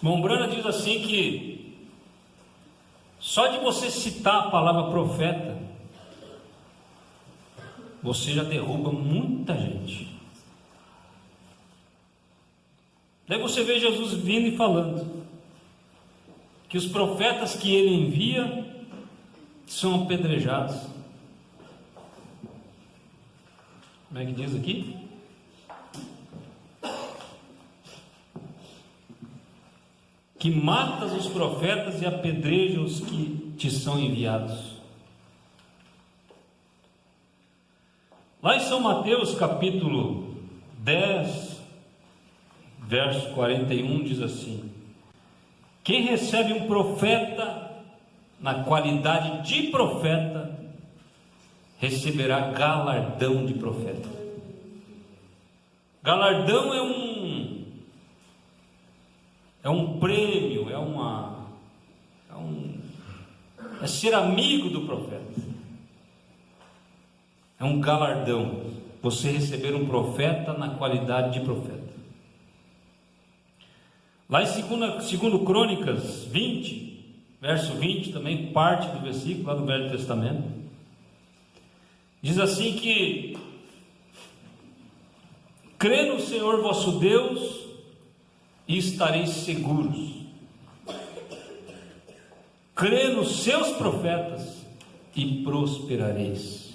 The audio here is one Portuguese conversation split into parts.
Mombrana diz assim que só de você citar a palavra profeta, você já derruba muita gente. Daí você vê Jesus vindo e falando que os profetas que ele envia são apedrejados. Como é que diz aqui? Que matas os profetas e apedreja os que te são enviados. Lá em São Mateus capítulo 10, verso 41 diz assim: quem recebe um profeta na qualidade de profeta, receberá galardão de profeta. Galardão é um prêmio, é ser amigo do profeta, é um galardão, você receber um profeta na qualidade de profeta. Lá em 2 Crônicas 20, verso 20, também parte do versículo lá do Velho Testamento, diz assim que crê no Senhor vosso Deus e estareis seguros. Crê nos seus profetas e prosperareis.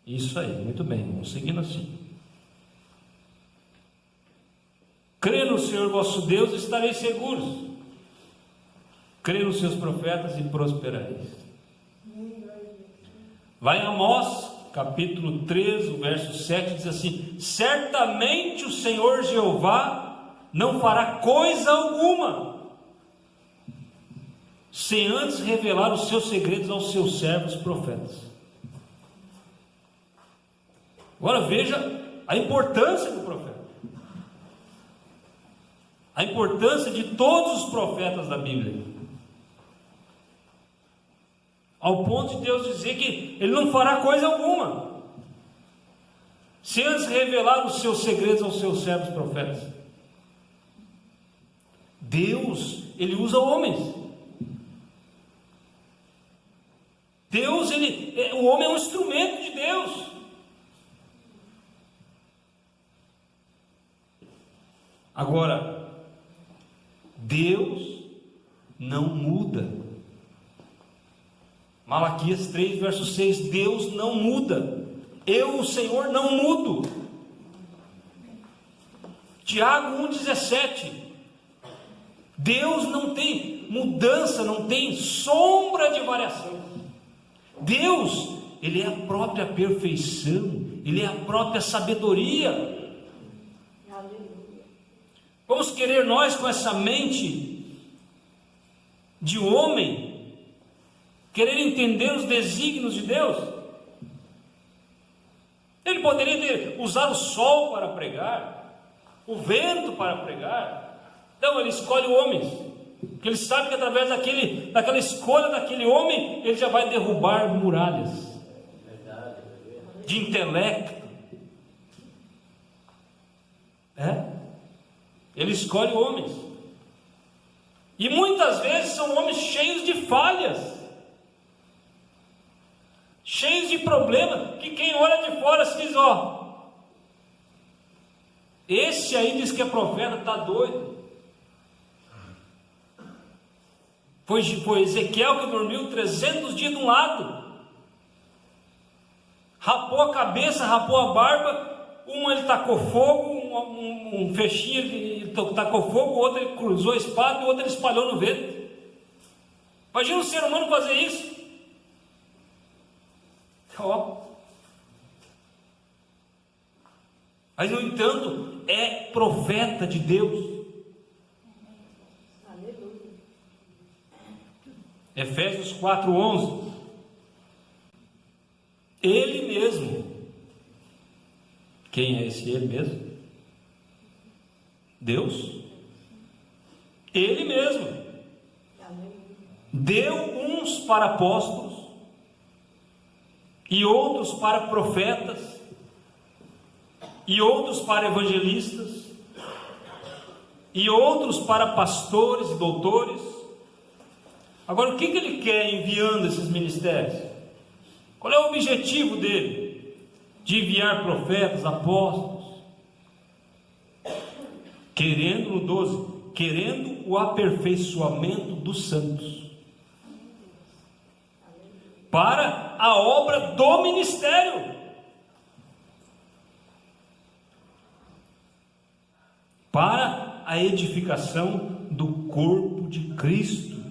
Isso aí, muito bem, vamos seguindo assim. Crê no Senhor vosso Deus e estareis seguros. Crê nos seus profetas e prosperareis. Vai em Amós, capítulo 3, o verso 7, diz assim: certamente o Senhor Jeová não fará coisa alguma, sem antes revelar os seus segredos aos seus servos profetas. Agora veja a importância do profeta, a importância de todos os profetas da Bíblia, ao ponto de Deus dizer que Ele não fará coisa alguma, se antes revelar os seus segredos aos seus servos profetas. Deus, Ele usa homens. Deus, o homem é um instrumento de Deus. Agora, Deus não muda. Malaquias 3, verso 6, Deus não muda. Eu, o Senhor, não mudo. Tiago 1,17, Deus não tem mudança, não tem sombra de variação. Deus, Ele é a própria perfeição, Ele é a própria sabedoria. Vamos querer nós, com essa mente de homem, querer entender os desígnios de Deus? Ele poderia ter usado o sol para pregar, o vento para pregar. Então Ele escolhe homens, porque Ele sabe que através daquela escolha daquele homem, Ele já vai derrubar muralhas de intelecto. Ele escolhe homens, e muitas vezes são homens cheios de falhas, cheios de problemas, que quem olha de fora se diz: ó, esse aí diz que é profeta, está doido. Foi Ezequiel que dormiu 300 dias de um lado, rapou a cabeça, rapou a barba. Ele tacou fogo, um fechinho ele tacou fogo, o outro ele cruzou a espada, e o outro ele espalhou no vento. Imagina um ser humano fazer isso. Mas no entanto é profeta de Deus. Efésios 4:11, Ele mesmo. Quem é esse Ele mesmo? Deus. Ele mesmo deu uns para apóstolos, e outros para profetas, e outros para evangelistas, e outros para pastores e doutores. Agora, o que ele quer enviando esses ministérios? Qual é o objetivo dele? De enviar profetas, apóstolos, querendo, no 12, querendo o aperfeiçoamento dos santos, para a obra do ministério, para a edificação do corpo de Cristo,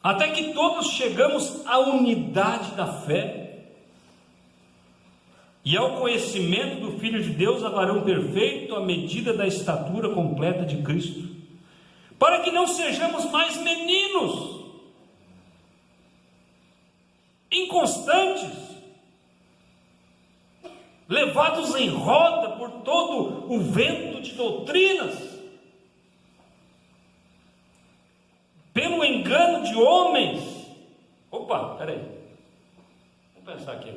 até que todos chegamos à unidade da fé e ao conhecimento do Filho de Deus, a varão perfeito, à medida da estatura completa de Cristo, para que não sejamos mais meninos, inconstantes, levados em roda por todo o vento de doutrinas, pelo engano de homens. Opa, peraí, vamos pensar aqui.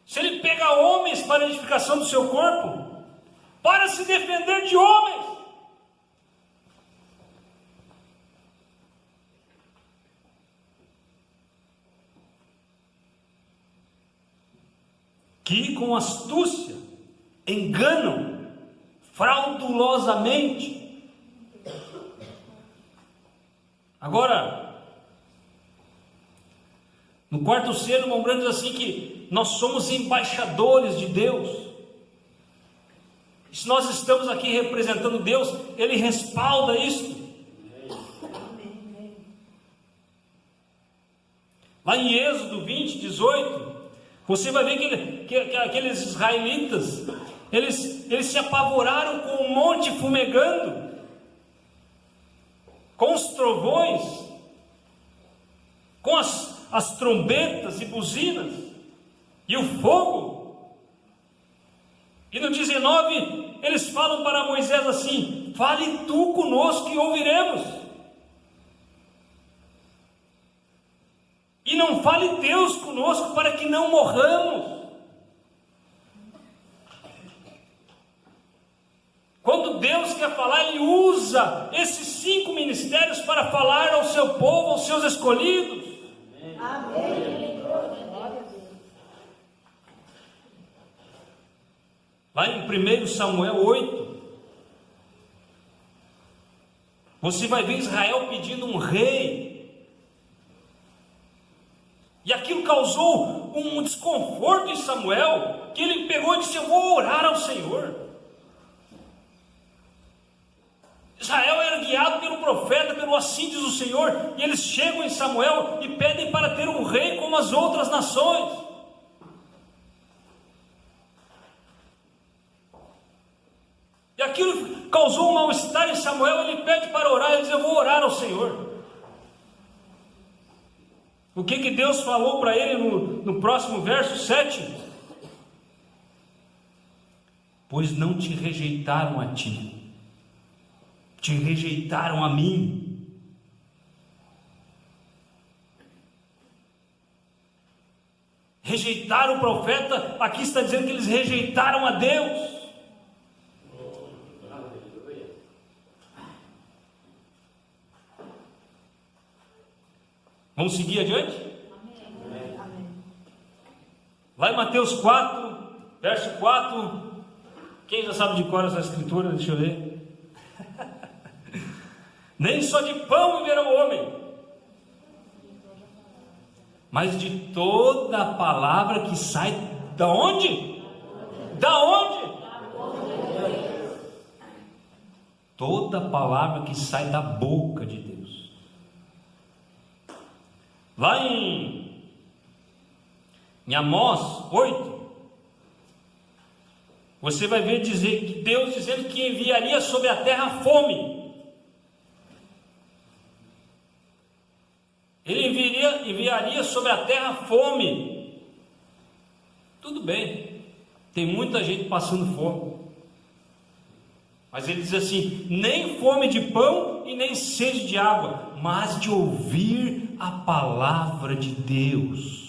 Se ele pega homens para a edificação do seu corpo, para se defender de homens, que com astúcia enganam fraudulosamente. Agora, no quarto selo, Mombrano diz assim que nós somos embaixadores de Deus. Se nós estamos aqui representando Deus, Ele respalda isso. Lá em Êxodo 20, 18, você vai ver que aqueles israelitas, eles se apavoraram com o monte fumegando, com os trovões, com as trombetas e buzinas, e o fogo. E no 19, eles falam para Moisés assim: fale tu conosco e ouviremos. E não fale Deus conosco para que não morramos. Quando Deus quer falar, Ele usa esses 5 ministérios para falar ao seu povo, aos seus escolhidos. Amém. Lá em 1 Samuel 8, você vai ver Israel pedindo um rei. E aquilo causou um desconforto em Samuel, que ele pegou e disse: eu vou orar ao Senhor. Israel era guiado pelo profeta, pelo assim diz o Senhor, e eles chegam em Samuel e pedem para ter um rei como as outras nações. E aquilo causou um mal-estar em Samuel. Ele pede para orar, ele diz: eu vou orar ao Senhor. O que Deus falou para ele no próximo verso 7? Pois não te rejeitaram a ti, te rejeitaram a mim. Rejeitaram o profeta, aqui está dizendo que eles rejeitaram a Deus. Vamos seguir adiante? Amém. Lá em Mateus 4, verso 4, quem já sabe de cor essa escritura? Deixa eu ver. Nem só de pão viverá o homem, mas de toda a palavra que sai da onde? Da onde? Toda a palavra que sai da boca de Deus. Lá em Amós 8, você vai ver dizer que Deus dizendo que enviaria sobre a terra fome. Ele enviaria sobre a terra fome. Tudo bem, tem muita gente passando fome, mas ele diz assim: nem fome de pão e nem sede de água, mas de ouvir a palavra de Deus.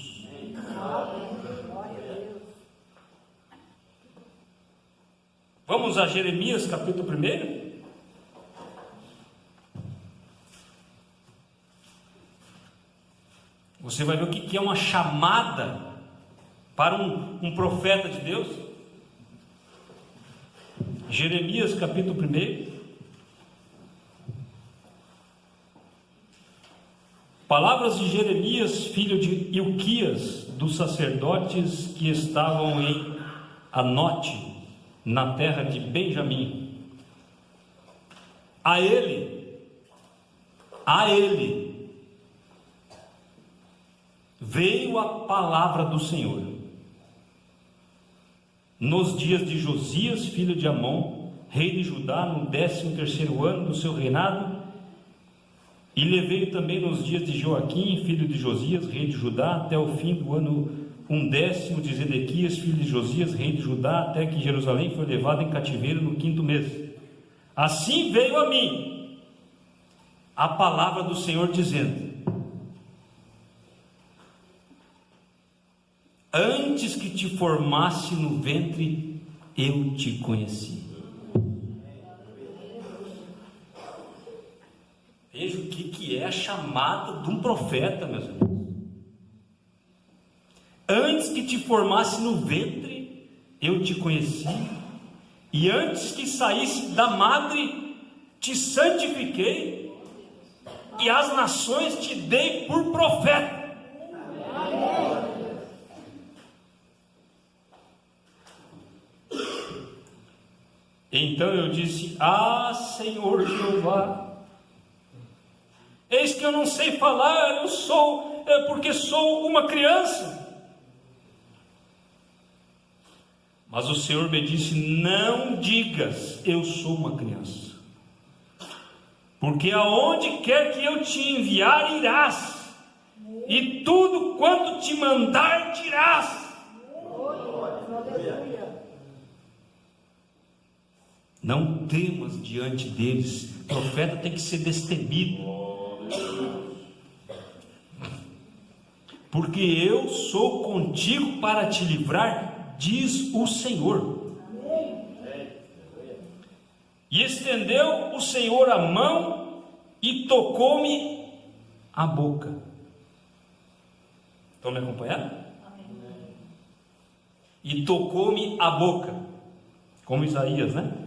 Vamos a Jeremias capítulo 1. Você vai ver o que é uma chamada para um profeta de Deus. Jeremias capítulo 1. Palavras de Jeremias, filho de Ilquias, dos sacerdotes que estavam em Anote, na terra de Benjamim. A ele veio a palavra do Senhor nos dias de Josias, filho de Amon, rei de Judá, no 13º ano do seu reinado, e lhe veio também nos dias de Joaquim, filho de Josias, rei de Judá, até o fim do ano 10º de Zedequias, filho de Josias, rei de Judá, até que Jerusalém foi levada em cativeiro no 5º mês. Assim veio a mim a palavra do Senhor, dizendo: antes que te formasse no ventre, eu te conheci. Veja o que é a chamada de um profeta, meus irmãos. Antes que te formasse no ventre, eu te conheci, e antes que saísse da madre, te santifiquei, e as nações te dei por profeta. Então eu disse: ah, Senhor Jeová, eis que eu não sei falar, porque sou uma criança. Mas o Senhor me disse: não digas, eu sou uma criança, porque aonde quer que eu te enviar, irás, e tudo quanto te mandar, dirás. Não temas diante deles. O profeta tem que ser destemido, porque eu sou contigo para te livrar, diz o Senhor. E estendeu o Senhor a mão e tocou-me a boca. Estão me acompanhando? E tocou-me a boca, como Isaías, né?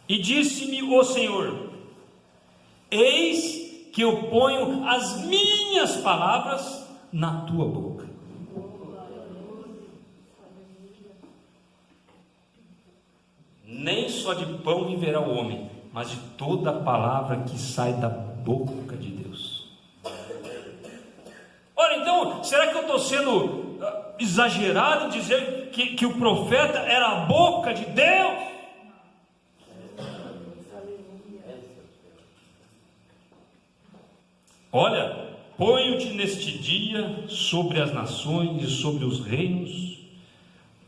E disse-me o Senhor: eis que eu ponho as minhas palavras na tua boca. Nem só de pão viverá o homem, mas de toda a palavra que sai da boca de Deus. Ora, então, será que eu estou sendo exagerado em dizer que o profeta era a boca de Deus? Olha, ponho-te neste dia sobre as nações e sobre os reinos,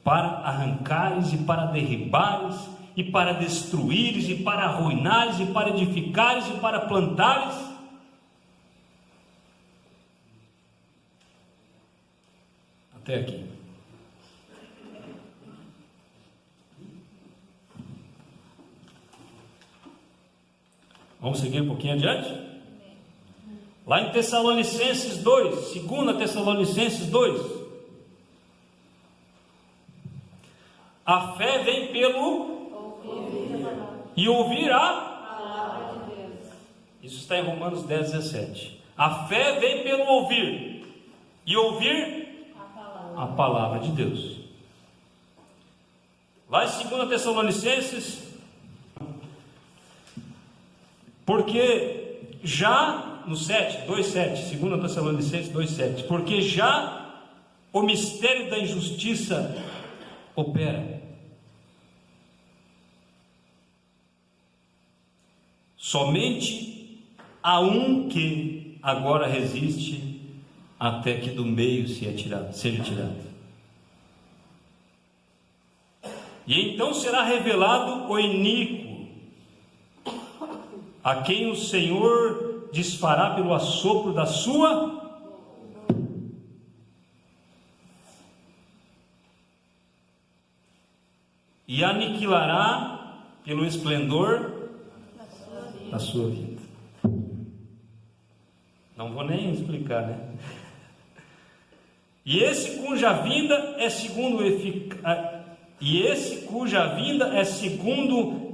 para arrancares e para derribares, e para destruíres, e para arruinares, e para edificares, e para plantares. Até aqui. Vamos seguir um pouquinho adiante? Lá em Tessalonicenses 2, 2 Tessalonicenses 2, a fé vem pelo e ouvir a palavra de Deus. Isso está em Romanos 10, 17. A fé vem pelo ouvir e ouvir a palavra de Deus. Lá em 2 Tessalonicenses, porque já no 7, 2,7, 2 Tessalonicenses 2,7, porque já o mistério da injustiça opera. Somente há um que agora resiste, até que do meio seja tirado. E então será revelado o iníquo, a quem o Senhor desfará pelo assopro da sua e aniquilará pelo esplendor da sua vida. Não vou nem explicar, né? E esse cuja vinda é segundo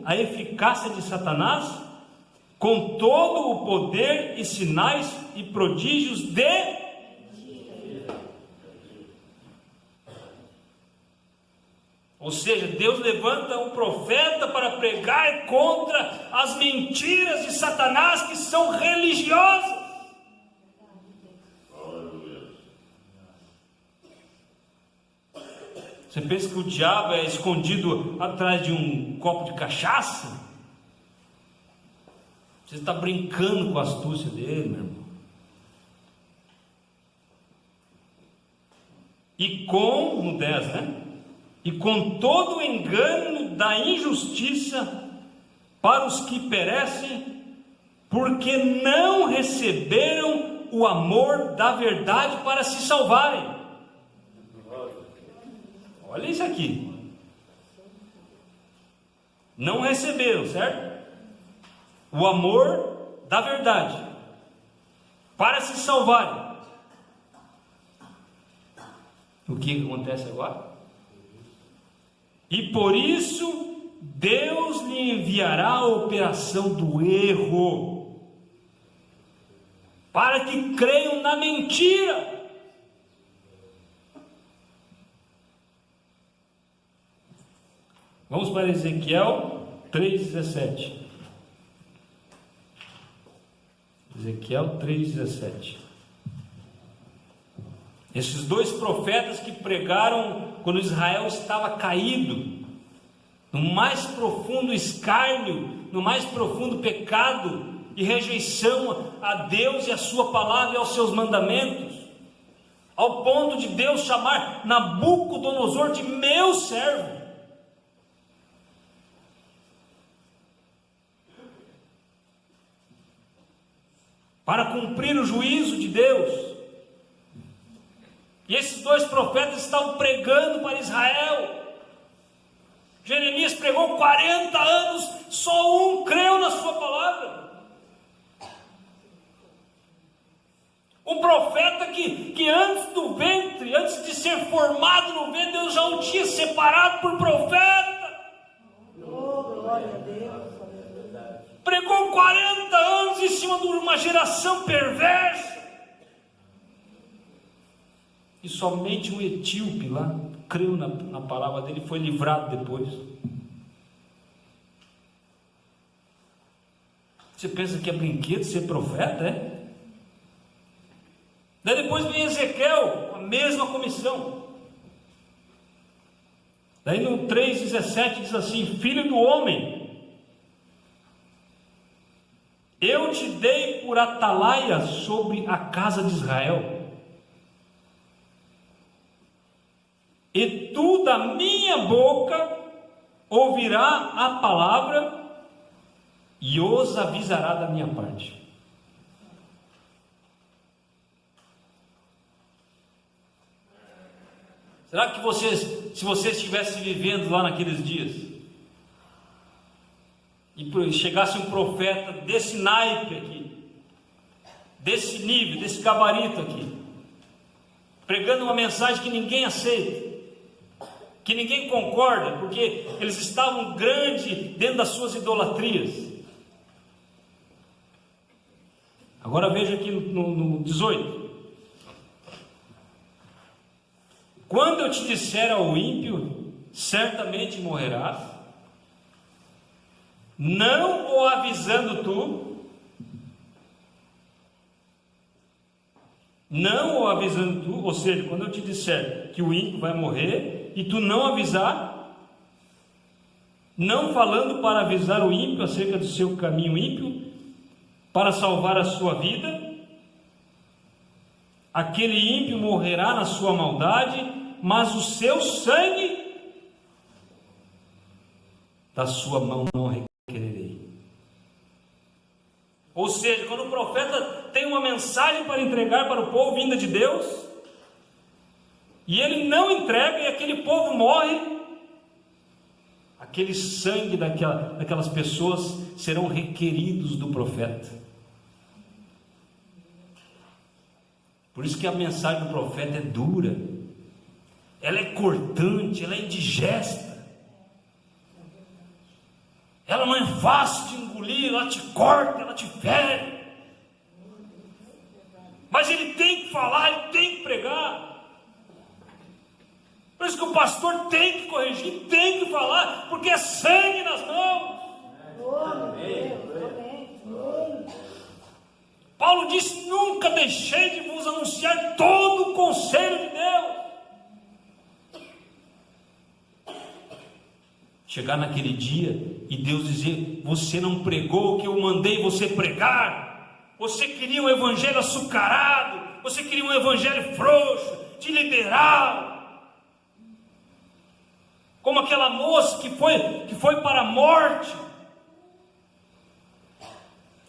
a eficácia de Satanás, com todo o poder e sinais e prodígios de... Ou seja, Deus levanta um profeta para pregar contra as mentiras de Satanás, que são religiosas. Você pensa que o diabo é escondido atrás de um copo de cachaça? Você está brincando com a astúcia dele, meu irmão. E com, no 10, né? E com todo o engano da injustiça para os que perecem, porque não receberam o amor da verdade para se salvarem. Olha isso aqui. Não receberam, certo? O amor da verdade para se salvarem. O que acontece agora? E por isso Deus lhe enviará a operação do erro, para que creiam na mentira. Vamos para Ezequiel 3,17. Ezequiel 3,17. Esses dois profetas que pregaram quando Israel estava caído, no mais profundo escárnio, no mais profundo pecado e rejeição a Deus e a sua palavra e aos seus mandamentos, ao ponto de Deus chamar Nabucodonosor de meu servo. Para cumprir o juízo de Deus. E esses dois profetas estavam pregando para Israel. Jeremias pregou 40 anos, só um creu na sua palavra. Um profeta que antes do ventre, antes de ser formado no ventre, Deus já o tinha separado por profeta. Oh, glória a Deus. Pregou 40 anos em cima de uma geração perversa. E somente um etíope lá creu na palavra dele e foi livrado depois. Você pensa que é brinquedo ser profeta, é? Daí depois vem Ezequiel, a mesma comissão. Daí no 3,17 diz assim: filho do homem, eu te dei por atalaia sobre a casa de Israel, e tu da minha boca ouvirá a palavra e os avisará da minha parte. Será que se você estivesse vivendo lá naqueles dias, e chegasse um profeta desse naipe aqui, desse nível, desse gabarito aqui, pregando uma mensagem que ninguém aceita, que ninguém concorda, porque eles estavam grandes dentro das suas idolatrias. Agora veja aqui no 18. Quando eu te disser ao ímpio, certamente morrerás, não o avisando tu, ou seja, quando eu te disser que o ímpio vai morrer, e tu não avisar, não falando para avisar o ímpio acerca do seu caminho ímpio, para salvar a sua vida, aquele ímpio morrerá na sua maldade, mas o seu sangue da sua mão não requererei. Ou seja, quando o profeta tem uma mensagem para entregar para o povo vinda de Deus, e ele não entrega e aquele povo morre, aquele sangue daquelas pessoas serão requeridos do profeta. Por isso que a mensagem do profeta é dura, ela é cortante, ela é indigesta, ela não é fácil de engolir, ela te corta, ela te fere. Mas ele tem que falar, ele tem que pregar. Por isso que o pastor tem que corrigir, tem que falar, porque é sangue nas mãos. Paulo disse: nunca deixei de vos anunciar todo o conselho de Deus. Chegar naquele dia e Deus dizer: você não pregou o que eu mandei você pregar, você queria um evangelho açucarado, você queria um evangelho frouxo, de liberal, como aquela moça que foi para a morte,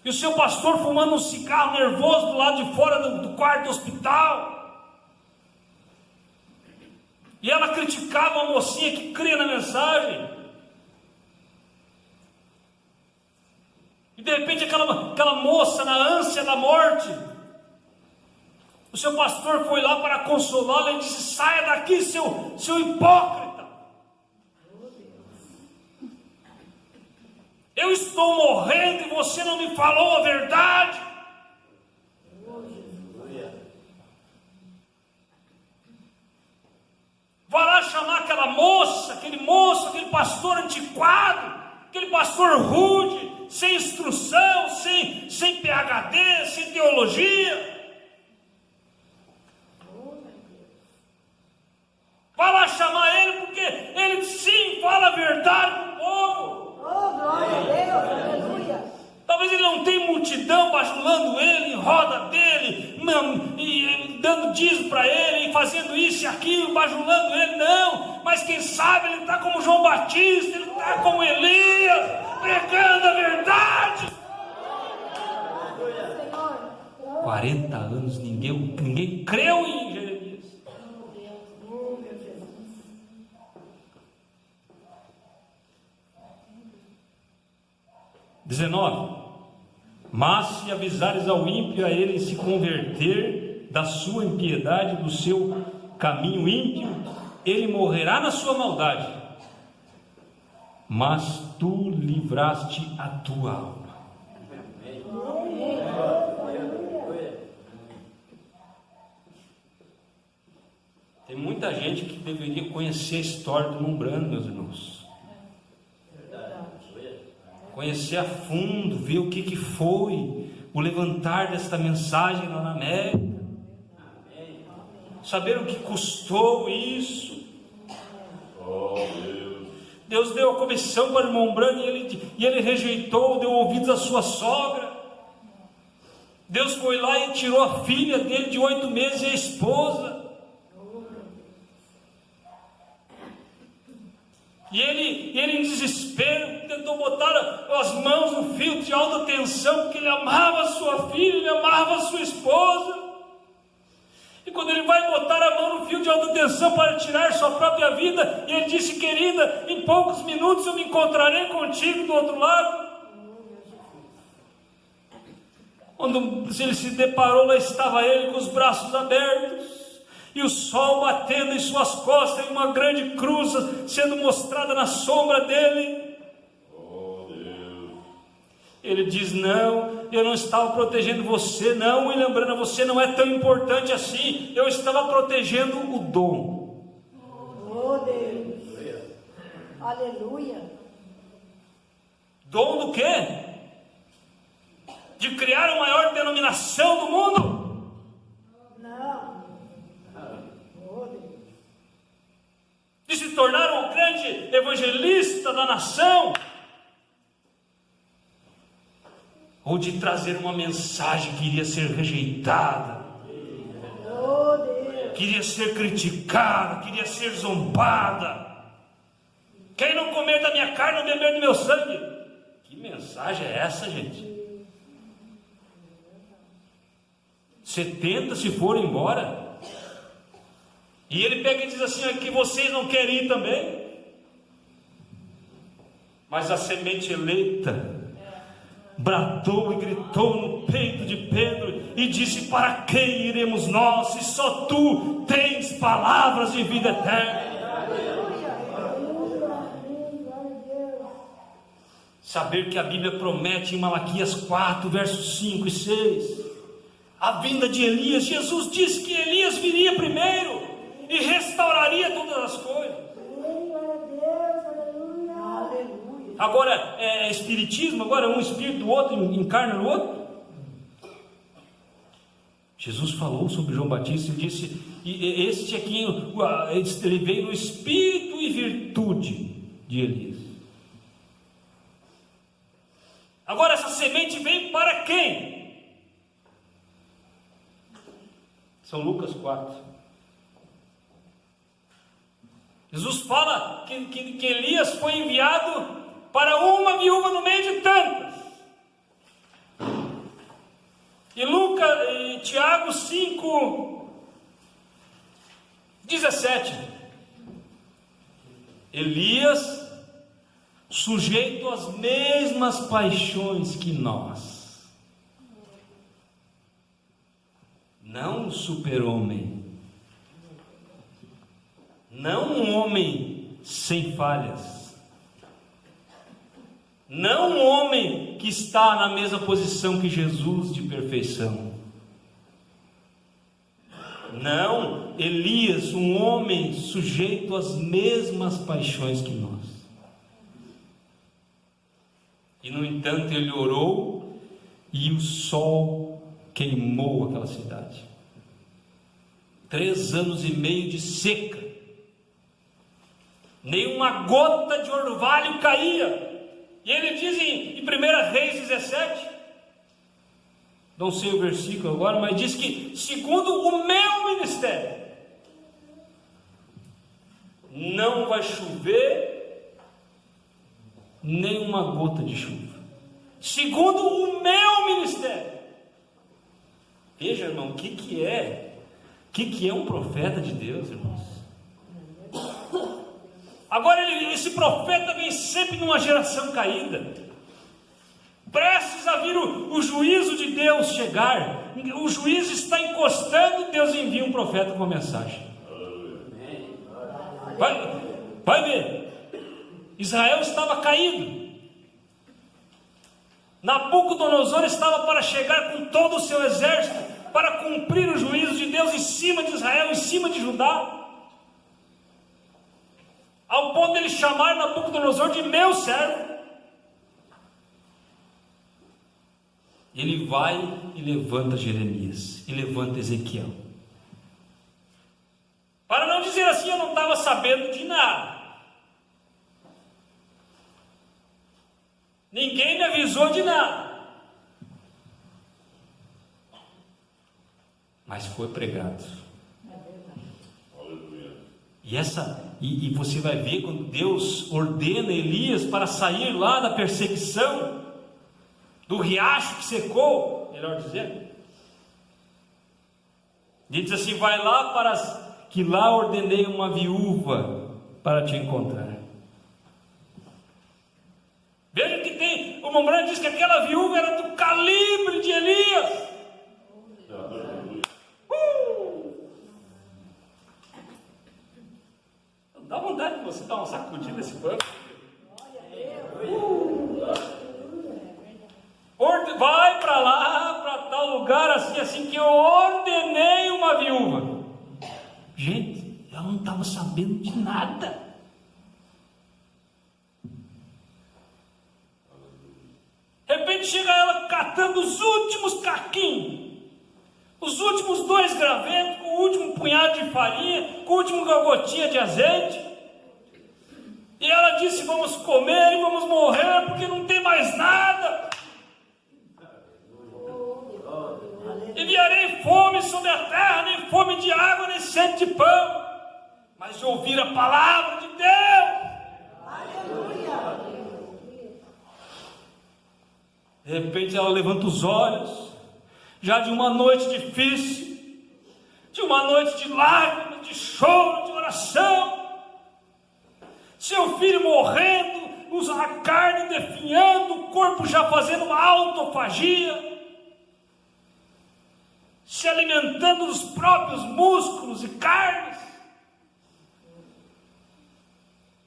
e o seu pastor fumando um cigarro nervoso do lado de fora do quarto do hospital, e ela criticava a mocinha que cria na mensagem, e de repente aquela moça na ânsia da morte, o seu pastor foi lá para consolá-la e disse: saia daqui, seu hipócrita, eu estou morrendo e você não me falou a verdade. Vai lá chamar aquela moça, aquele moço, aquele pastor antiquado, aquele pastor rude, sem instrução, sem PhD, sem teologia. Vai lá chamar ele, porque ele sim fala a verdade para o povo. Oh, glória a Deus, aleluia. Talvez ele não tenha multidão bajulando ele, em roda dele, e dando dízimo para ele, e fazendo isso e aquilo, bajulando ele, não. Mas quem sabe ele está como João Batista, ele está como Elias, pregando a verdade. 40 anos ninguém creu em Jeremias. 19. Mas se avisares ao ímpio a ele se converter da sua impiedade, do seu caminho ímpio, ele morrerá na sua maldade, mas tu livraste a tua alma. Tem muita gente que deveria conhecer a história do Numbrando, meus irmãos. Conhecer a fundo, ver o que foi o levantar desta mensagem lá na América, saber o que custou isso. Deus deu a comissão para o irmão Branco e ele rejeitou, deu ouvidos à sua sogra. Deus foi lá e tirou a filha dele de 8 meses e a esposa. E ele em desespero tentou botar as mãos no fio de alta tensão, porque ele amava a sua filha, ele amava a sua esposa. E quando ele vai botar a mão no fio de alta tensão para tirar sua própria vida, ele disse: querida, em poucos minutos eu me encontrarei contigo do outro lado. Quando ele se deparou, lá estava ele com os braços abertos, e o sol batendo em suas costas, e uma grande cruz sendo mostrada na sombra dele. Ele diz: não, eu não estava protegendo você, não, William Branham, você não é tão importante assim, eu estava protegendo o dom. Oh Deus, aleluia. Dom do quê? De criar a maior denominação do mundo? Não. Oh Deus. De se tornar um grande evangelista da nação? Ou de trazer uma mensagem que iria ser rejeitada, Oh Deus. queria ser criticada, queria ser zombada? Quem não comer da minha carne, não beber do meu sangue. Que mensagem é essa, gente? 70 se forem embora, e ele pega e diz assim: que vocês não querem ir também? Mas a semente eleita bradou e gritou no peito de Pedro e disse: para quem iremos nós, se só tu tens palavras de vida eterna? Saber que a Bíblia promete em Malaquias 4, versos 5 e 6, a vinda de Elias. Jesus disse que Elias viria primeiro e restauraria todas as coisas. Agora é espiritismo, agora um espírito do outro encarna no outro. Jesus falou sobre João Batista e disse: e este aqui, ele veio no espírito e virtude de Elias. Agora essa semente veio para quem? São Lucas 4. Jesus fala que Elias foi enviado para uma viúva no meio de tantas. E Tiago 5, 17. Elias, sujeito às mesmas paixões que nós, não um super-homem, não um homem sem falhas, não um homem que está na mesma posição que Jesus de perfeição. Não, Elias, um homem sujeito às mesmas paixões que nós. E no entanto ele orou e o sol queimou aquela cidade. 3 anos e meio de seca. Nem uma gota de orvalho caía. E ele diz em 1 Reis 17, não sei o versículo agora, mas diz que segundo o meu ministério, não vai chover nem uma gota de chuva. Segundo o meu ministério. Veja, irmão, o que é um profeta de Deus, irmãos? Agora esse profeta vem sempre numa geração caída, prestes a vir o juízo de Deus chegar. O juízo está encostando, Deus envia um profeta com a mensagem. Vai ver. Israel estava caído. Nabucodonosor estava para chegar com todo o seu exército para cumprir o juízo de Deus em cima de Israel, em cima de Judá, ao ponto de ele chamar Nabucodonosor de meu servo. Ele vai e levanta Jeremias e levanta Ezequiel, para não dizer assim: eu não estava sabendo de nada, ninguém me avisou de nada. Mas foi pregado. E você vai ver quando Deus ordena Elias para sair lá da perseguição, do riacho que secou, melhor dizendo. Ele diz assim: vai lá que lá ordenei uma viúva para te encontrar. Veja que tem, o Mombrano diz que aquela viúva era do calibre de Elias. Dá vontade de você dar uma sacudida nesse banco. Vai para lá, para tal lugar, assim que eu ordenei uma viúva. Gente, ela não estava sabendo de nada. De repente chega ela catando os últimos caquinhos, os últimos 2 gravetos, com o último punhado de farinha, com a última gotinha de azeite. E ela disse: vamos comer e vamos morrer, porque não tem mais nada. Enviarei fome sobre a terra, nem fome de água, nem sede de pão, mas de ouvir a palavra de Deus. Aleluia. De repente ela levanta os olhos, já de uma noite difícil, de uma noite de lágrimas, de choro, de oração, seu filho morrendo, a carne definhando, o corpo já fazendo uma autofagia, se alimentando dos próprios músculos e carnes.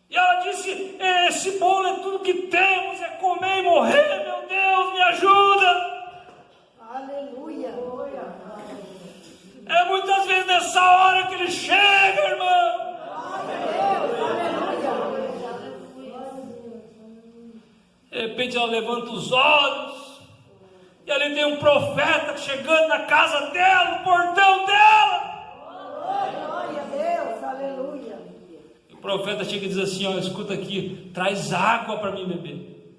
E ela disse: esse bolo é tudo que temos, é comer e morrer, meu Deus, me ajuda. Aleluia. É muitas vezes nessa hora que ele chega, irmão. De repente ela levanta os olhos, e ali tem um profeta chegando na casa dela, no portão dela. Glória a Deus, aleluia. O profeta chega e diz assim: ó, escuta aqui, traz água para mim beber.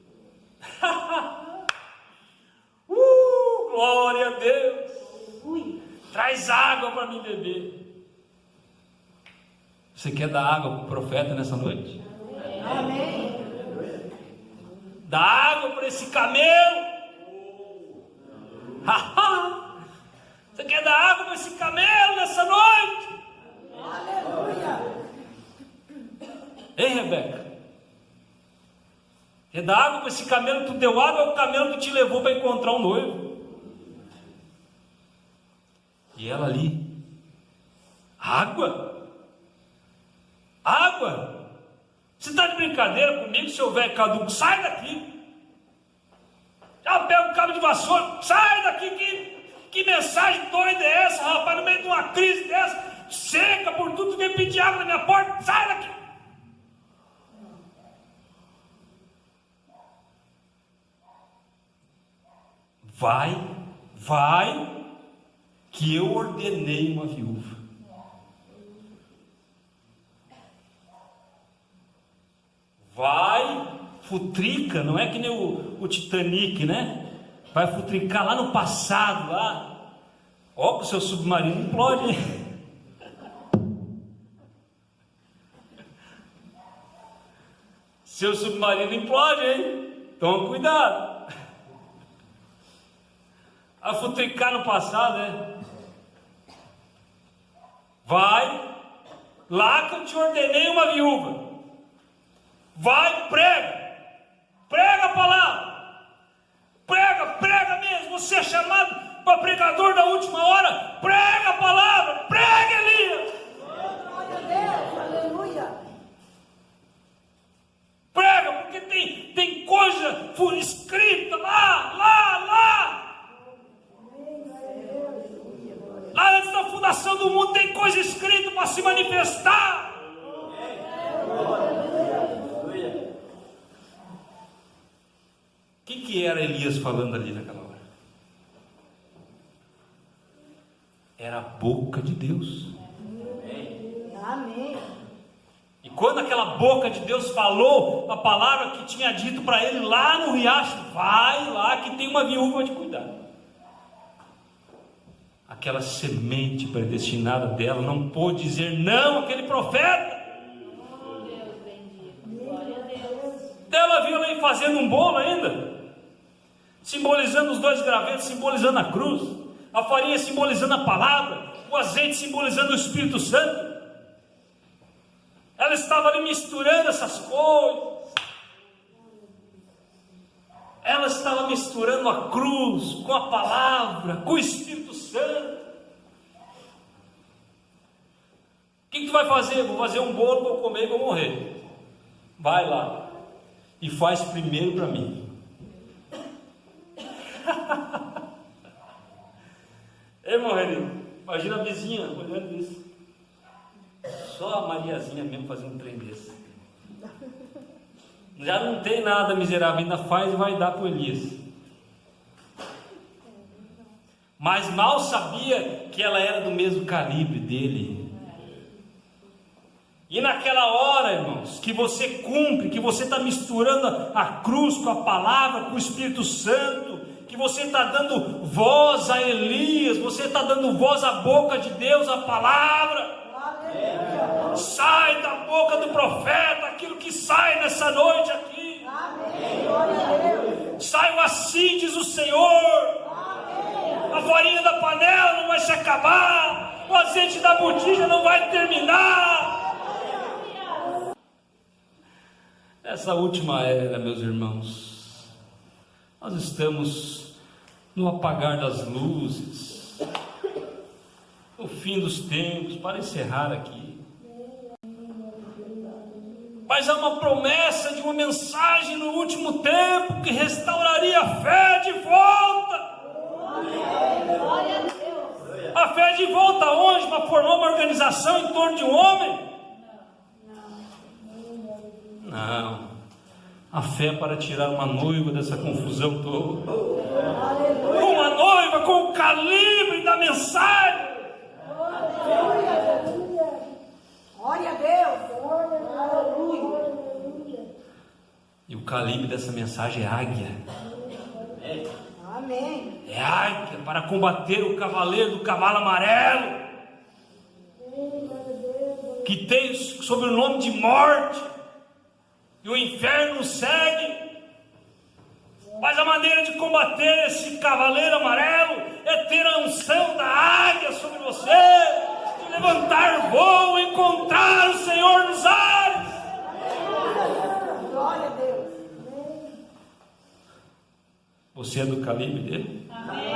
Glória a Deus. Traz água para mim beber. Você quer dar água para o profeta nessa noite? Amém. Dá água para esse camelo. Você quer dar água para esse camelo nessa noite? Aleluia. Hein, Rebeca? Quer dar água para esse camelo? Tu deu água, é o camelo que te levou para encontrar um noivo. E ela ali: água? Água? Você está de brincadeira comigo, seu velho caduco? Sai daqui! Já pega um cabo de vassoura, sai daqui! Que mensagem doida é essa, rapaz? No meio de uma crise dessa, seca por tudo, vem pedir água na minha porta, sai daqui! Vai, que eu ordenei uma viúva. Vai, futrica, não é que nem o Titanic, né? Vai futricar lá no passado, lá. Ó, que o seu submarino implode, hein? Seu submarino implode, hein? Toma cuidado. A futricar no passado, né? Vai, lá que eu te ordenei uma viúva. Vai, prega a palavra, prega mesmo. Você é chamado para pregador da última hora, prega a palavra, prega, Elias. Glória a Deus, aleluia. Prega, porque tem coisa escrita lá antes da fundação do mundo, tem coisa escrita para se manifestar. O que era Elias falando ali naquela hora? Era a boca de Deus. Amém. E quando aquela boca de Deus falou a palavra que tinha dito para ele lá no riacho: vai lá que tem uma viúva de cuidar. Aquela semente predestinada dela não pôde dizer não àquele profeta. Ela viu ela fazendo um bolo ainda, simbolizando os dois gravetos, simbolizando a cruz, a farinha simbolizando a palavra, o azeite simbolizando o Espírito Santo. Ela estava ali misturando essas coisas. Ela estava misturando a cruz com a palavra, com o Espírito Santo. O que tu vai fazer? Vou fazer um bolo, vou comer e vou morrer. Vai lá e faz primeiro para mim. Ei, Morrelinho, imagina a vizinha olhando isso. Só a Mariazinha mesmo fazendo um trem desse. Já não tem nada, miserável, ainda faz e vai dar para o Elias. Mas mal sabia que ela era do mesmo calibre dele. E naquela hora, irmãos, que você cumpre, que você está misturando a cruz com a palavra, com o Espírito Santo, que você está dando voz a Elias, você está dando voz à boca de Deus, a palavra. Aleluia. Sai da boca do profeta aquilo que sai nessa noite aqui. Amém. Glória a Deus. Saiu assim, diz o Senhor. A farinha da panela não vai se acabar, o azeite da botija não vai terminar. Essa última era, meus irmãos, nós estamos no apagar das luzes, no fim dos tempos, para encerrar aqui. Mas há uma promessa de uma mensagem no último tempo que restauraria a fé de volta. A fé de volta aonde? Para formar uma organização em torno de um homem? Não. A fé é para tirar uma noiva dessa confusão toda. Uma noiva com o calibre da mensagem. Glória a Deus. Aleluia. E o calibre dessa mensagem é águia. Amém. É águia para combater o cavaleiro do cavalo amarelo, que tem sob o nome de morte, e o inferno segue. Mas a maneira de combater esse cavaleiro amarelo é ter a unção da águia sobre você, de levantar voo, encontrar o Senhor nos ares. Glória a Deus. Você é do calibre dele? Amém.